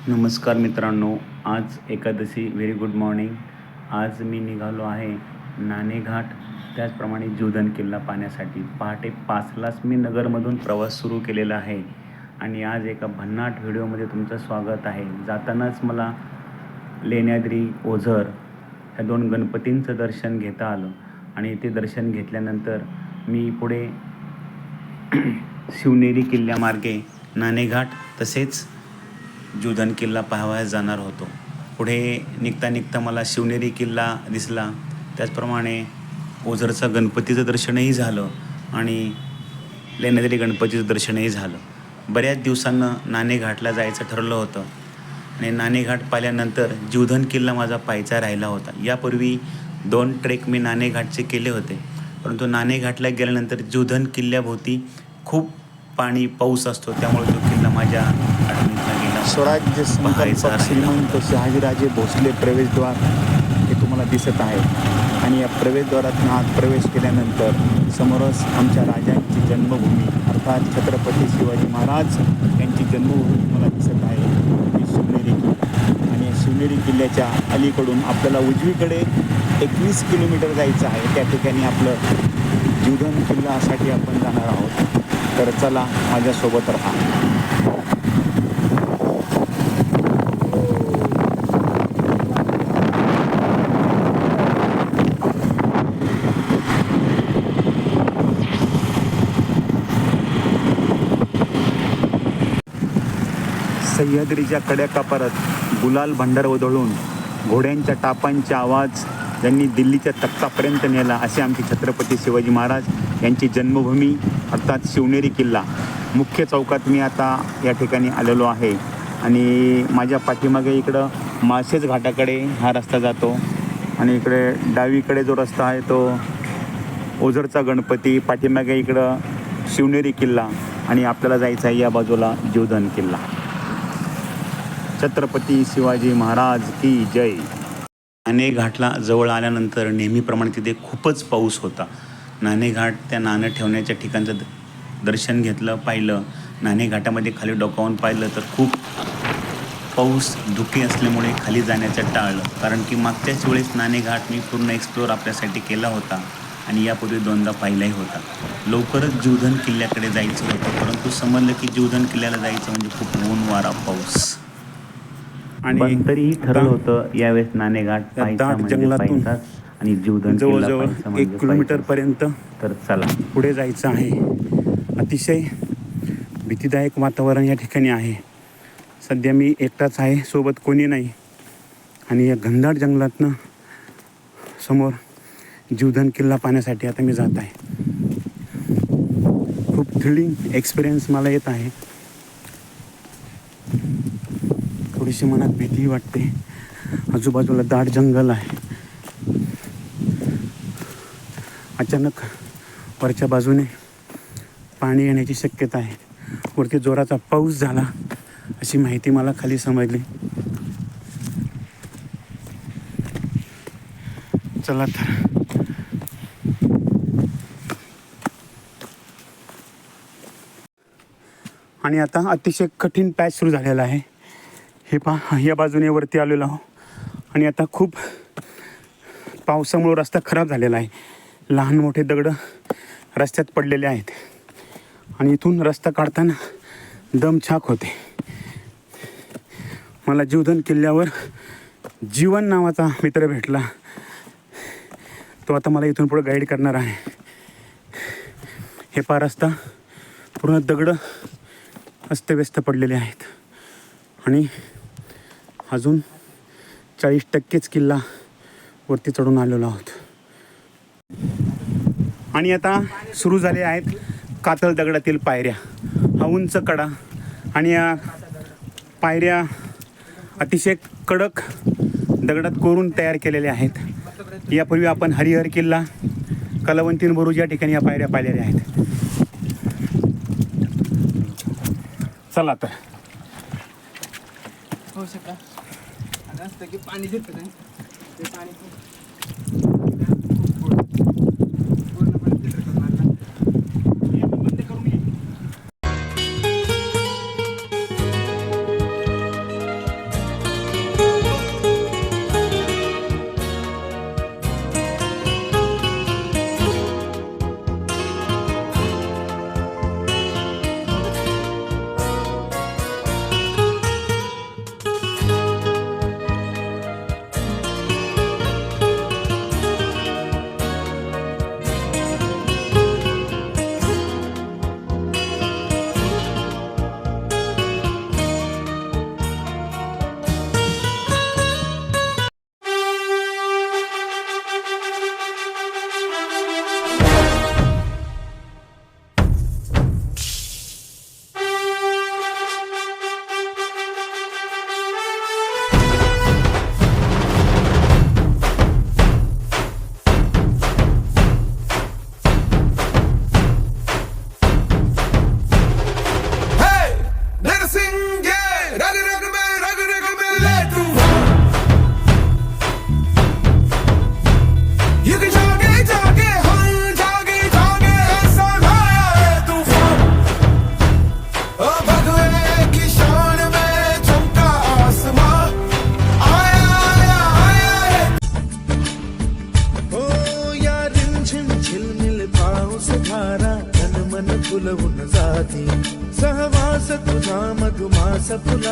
नमस्कार मित्रांनो, आज एकादशी. Very good morning. आज मी निघालो आहे नाणेघाट, त्याचप्रमाणे जीवधन किल्ला पाहण्यासाठी. पहाटे 5लाच मी नगरमधून प्रवास सुरू केलेला आहे आणि आज एका भन्नाट व्हिडिओमध्ये तुमचं स्वागत आहे. जातानाच मला लेण्याद्री, ओझर ह्या 2 गणपतींचं दर्शन घेता आलं आणि ते दर्शन घेतल्यानंतर मी पुढे शिवनेरी किल्ल्यामार्गे नाणेघाट तसेच जीवधन किल्ला पाहावयास जाणार होतो. पुढे निघता निघता मला शिवनेरी किल्ला दिसला, त्याचप्रमाणे ओझरचं गणपतीचं दर्शनही झालं आणि लेण्याद्री गणपतीचं दर्शनही झालं. बऱ्याच दिवसांनं नाणेघाटला जायचं ठरलं होतं आणि नाणेघाट पाहिल्यानंतर जीवधन किल्ला माझा पाहायचा राहिला होता. यापूर्वी 2 ट्रेक मी नाणेघाटचे केले होते, परंतु नाणेघाटला गेल्यानंतर जीवधन किल्ल्याभोवती खूप पाऊस असतो, त्यामुळे तो किल्ला माझ्या आठवणीतला गेला. स्वराज्य संकल्पक श्रीमंत शहाजीराजे भोसले प्रवेशद्वार हे तुम्हाला दिसत आहे आणि या प्रवेशद्वारातून आत प्रवेश केल्यानंतर समोरच आमच्या राजांची जन्मभूमी अर्थात छत्रपती शिवाजी महाराज यांची जन्मभूमी तुम्हाला दिसत आहे, ही शिवनेरी किल्ला. आणि या शिवनेरी किल्ल्याच्या अलीकडून आपल्याला उजवीकडे 21 किलोमीटर जायचं आहे. त्या ठिकाणी आपलं जीवधन किल्ल्यासाठी आपण जाणार आहोत. तर चला, माझ्यासोबत राहा. सह्याद्रीच्या कड्याकापारात गुलाल भांडार उधळून घोड्यांच्या टापांचा आवाज ज्यांनी दिल्लीच्या तख्तापर्यंत नेला, असे आमचे छत्रपती शिवाजी महाराज यांची जन्मभूमी अर्थात शिवनेरी किल्ला. मुख्य चौकात मी आता या ठिकाणी आलेलो आहे आणि माझ्या पाठीमागे इकडं माळशेज घाटाकडे हा रस्ता जातो आणि इकडे डावीकडे जो रस्ता आहे तो ओझरचा गणपती, पाठीमागे इकडं शिवनेरी किल्ला आणि आपल्याला जायचं आहे या बाजूला जीवधन किल्ला. छत्रपती शिवाजी महाराज की जय. नाणेघाटला जवळ आल्यानंतर नेहमीप्रमाणे तिथे खूपच पाऊस होता. नाणेघाट त्या नाणं ठेवण्याच्या ठिकाणचं दर्शन घेतलं, पाहिलं. नाणेघाटामध्ये खाली डोकावून पाहिलं तर खूप पाऊस धुके असल्यामुळे खाली जाण्याचं टाळलं, कारण की मागच्याच वेळेस नाणेघाट मी पूर्ण एक्सप्लोअर आपल्यासाठी केला होता आणि यापूर्वी 2दा पाहिलाही होता. लवकरच जीवधन किल्ल्याकडे जायचं होतं, परंतु समजलं की जीवधन किल्ल्याला जायचं म्हणजे खूप ऊन, वारा, पाऊस. आणि तरीही ठरलं होतं यावेळेस नाणेघाट जंगलातून आणि जीवधन जवळजवळ 1 किलोमीटरपर्यंत तर चला पुढे जायचं आहे. अतिशय भीतीदायक वातावरण या ठिकाणी आहे. सध्या मी एकटाच आहे, सोबत कोणी नाही आणि या घनदाट जंगलातनं समोर जीवधन किल्ला पाहण्यासाठी आता मी जात आहे. खूप थ्रिलिंग एक्सपिरियन्स मला येत आहे. थोडीशी मनात भीती वाटते. आजूबाजूला दाट जंगल आहे. अचानक वरच्या बाजूने पाणी येण्याची शक्यता आहे. वरती जोराचा पाऊस झाला अशी माहिती मला खाली समजली. चला तर आणि आता अतिशय कठीण पॅच सुरू झालेला आहे. हे पहा, या बाजूने वरती आलेलो आहो आणि आता खूप पावसामुळे रस्ता खराब झालेला आहे. लहान मोठे दगडं रस्त्यात पडलेले आहेत आणि इथून रस्ता काढताना दमछाक होते. मला जीवधन किल्ल्यावर जीवन नावाचा मित्र भेटला. तो आता मला इथून पुढे गाईड करणार आहे. हे पहा, रस्ता पूर्ण दगडं अस्तव्यस्त पडलेले आहेत आणि अजून 40% किल्ला वरती चढून आलेलो आहोत. आणि आता सुरू झाले आहेत कातळ दगडातील पायऱ्या. हा उंच कडा आणि या पायऱ्या अतिशय कडक दगडात कोरून तयार केलेल्या आहेत. यापूर्वी आपण हरिहर किल्ला, कलावंतीन बुरुज या ठिकाणी या पायऱ्या पाहिलेल्या आहेत. चला तर. हो शका असतं की पाणी देतं ते पाणी पूर्णपणे फिल्टर करून आणलं. बंद करून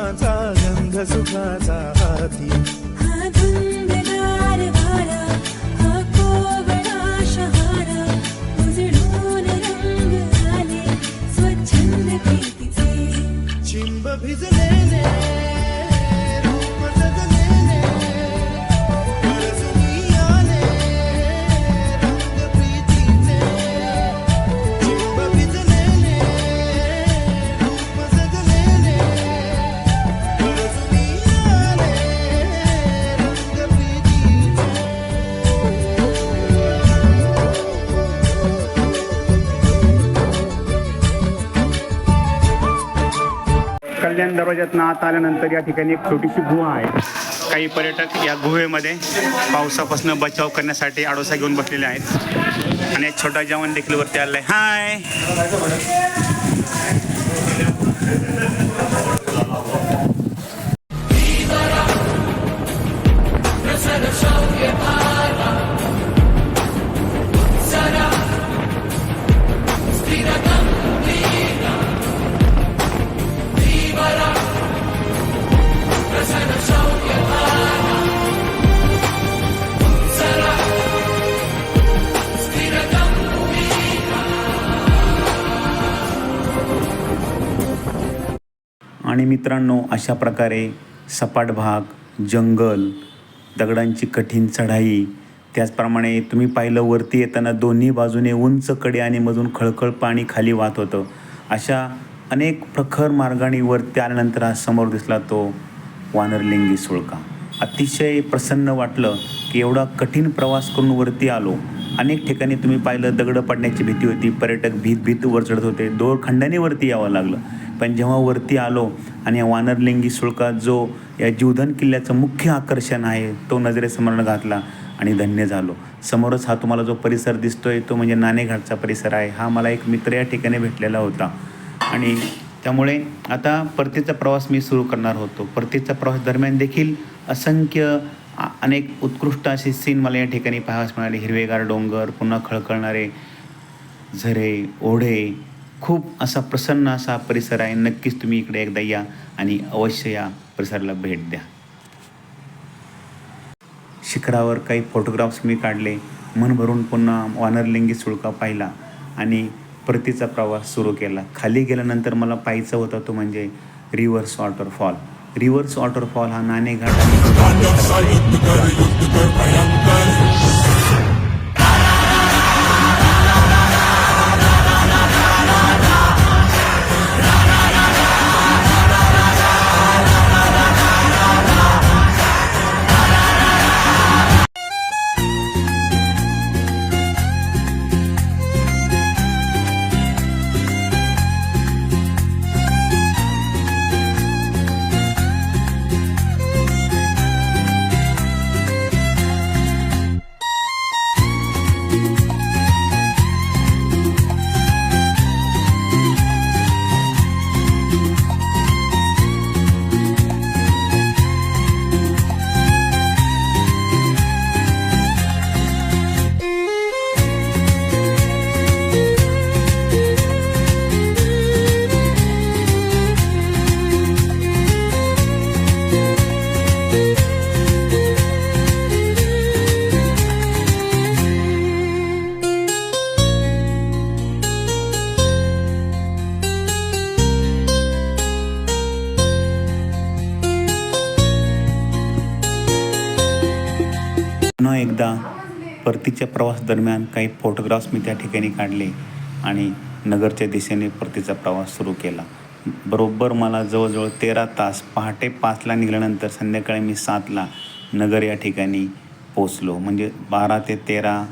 प्रेमाचा गंध सुखाचा हाती. हा धुंदगार वारा, हा कोवळा शहारा, उजळून रंग आले स्वच्छंद प्रीतीचे. चिंब भिजलेले रूप सजलेले, परसुनी आले रंग प्रीतीचे. चिंब भिजलेले रूप सजलेले, परसुनी आले रंग प्रीतीचे. कल्याण दरवाज्यातनं आत आल्यानंतर या ठिकाणी एक छोटीशी गुहा आहे. काही पर्यटक या गुहेमध्ये पावसापासून बचाव करण्यासाठी आडोसा घेऊन बसलेले आहेत आणि एक छोटा जवान देखील वरती आलेला आहे. हाय. आणि मित्रांनो, अशा प्रकारे सपाट भाग, जंगल, दगडांची कठीण चढाई, त्याचप्रमाणे तुम्ही पाहिलं वरती येताना दोन्ही बाजूने उंच कडे आणि मधून खळखळ पाणी खाली वाहत होतं. अशा अनेक प्रखर मार्गाने वरती आल्यानंतर हा समोर दिसला तो वानरलिंगी सुळका. अतिशय प्रसन्न वाटलं की एवढा कठीण प्रवास करून वरती आलो. अनेक ठिकाणी तुम्ही पाहिलं दगडं पडण्याची भीती होती, पर्यटक भीत वर चढत होते, दोरखंडाने वरती यावं लागलं. पण जेव्हा वरती आलो आणि या वानरलिंगी सुळका जो या जीवधन किल्ल्याचं मुख्य आकर्षण आहे तो नजरेसमोर घातला आणि धन्य झालो. समोरच हा तुम्हाला जो परिसर दिसतोय तो म्हणजे नाणेघाटचा परिसर आहे. हा मला एक मित्र या ठिकाणी भेटलेला होता आणि त्यामुळे आता परतीचा प्रवास मी सुरू करणार होतो. परतीचा प्रवास दरम्यान देखील असंख्य अनेक उत्कृष्ट असे सीन मला या ठिकाणी पाहावयास मिळाले. हिरवेगार डोंगर, पुन्हा खळखळणारे झरे, ओढे, खूप असा प्रसन्न असा परिसर आहे. नक्कीच तुम्ही इकडे एकदा या आणि अवश्य या परिसराला भेट द्या. शिखरावर काही फोटोग्राफ्स मी काढले, मन भरून पुन्हा वानरलिंगी सुळका पाहिला आणि परतीचा प्रवास सुरू केला. खाली गेल्यानंतर मला पाहायचं होता तो म्हणजे रिव्हर्स वॉटरफॉल. रिव्हर्स वॉटरफॉल हा नाणेघाट पुन्हा एकदा परतीच्या प्रवास दरम्यान काही फोटोग्राफ्स मी त्या ठिकाणी काढले आणि नगरच्या दिशेने परतीचा प्रवास सुरू केला. बरोबर मला जवळजवळ 13 तास, पहाटे 5ला निघाल्यानंतर संध्याकाळी मी 7ला नगर या ठिकाणी पोचलो. म्हणजे 12 ते 13,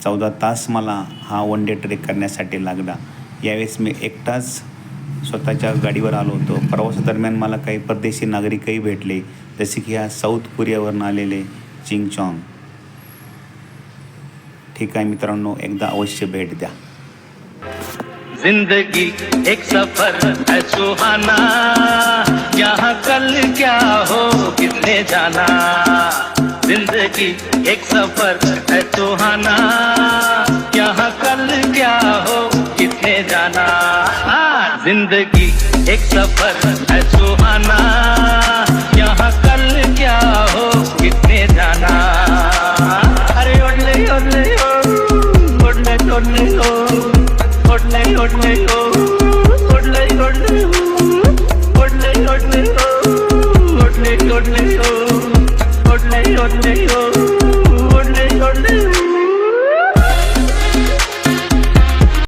14 तास मला हा वन डे ट्रेक करण्यासाठी लागला. यावेळेस मी एकटाच स्वतःच्या गाडीवर आलो होतो. प्रवासादरम्यान मला काही परदेशी नागरिकही भेटले, जसे की ह्या साऊथ कोरियावरून आलेले चिंग चॉंग. ठीक आहे मित्रांनो, एकदा अवश्य भेट द्या. जिंदगी एक सफर है सुहाना, यहाँ कल क्या हो किसने जाना. जिंदगी एक सफर है सुहाना, यहाँ कल क्या हो कितने जाना। जिंदगी एक सफर है सुहाना, यहाँ कल क्या हो कितने जाना। अरे ओडले ओडले ओ, ओडले ओडले ओ, ओडले ओडले ओ, ओडले ओडले ओ, ओडले ओडले ओ, ओडले ओडले ओ, ओडले ओडले ओ।